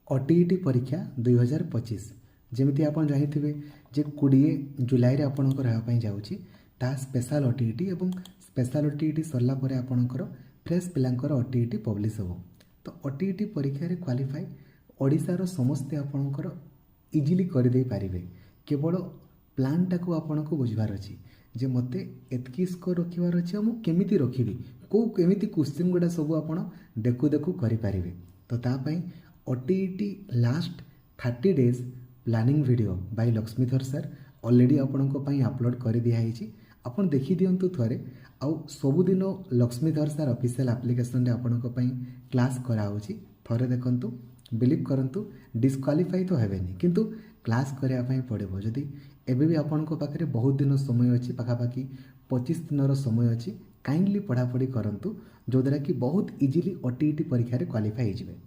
OTET परीक्षा 2025 जमी आप जानते जे 20 जुलाई आपणकर होगापी जाऊँगी ता स्पेशल OTET और स्पेशल OTET सरलापर आपणकर फ्रेश पिलांकर OTET पब्लिश हो। तो OTET परीक्षा रे क्वालिफाई ओडिशार समस्ते आपणकर इजिली करदे पारे। केवल प्लानटा को आपन को बुझबार अच्छी जे मते एतकी स्कोर रखिबार अच्छी मु केमिति रखिबी को केमिति क्वेश्चन गुडा सब आपन देखु देखु करि पारिबे। तो ता पई OTET last 30 days planning video by Laxmidhar sir already आपन को पई अपलोड कर दिया है। आपन देखि दियंतु थरे आउ सबुदिन लक्ष्मीधर सर ऑफिशियल एप्लिकेशन रे आपन को पई क्लास करा होची। थरे देखंतु बिलीव करंतु डिस्क्वालिफाई तो हेबेनी किंतु क्लास करिया पई पड़िबो। जदि एबे भी आपन को पाखरे बहुत दिन समय अछि पाखापाखि 25 दिन समय अछि काइंडली पढ़ापढ़ी करंतु जो द्वारा कि बहुत इजीली OTET परीक्षा रे क्वालिफाई हो जिवे।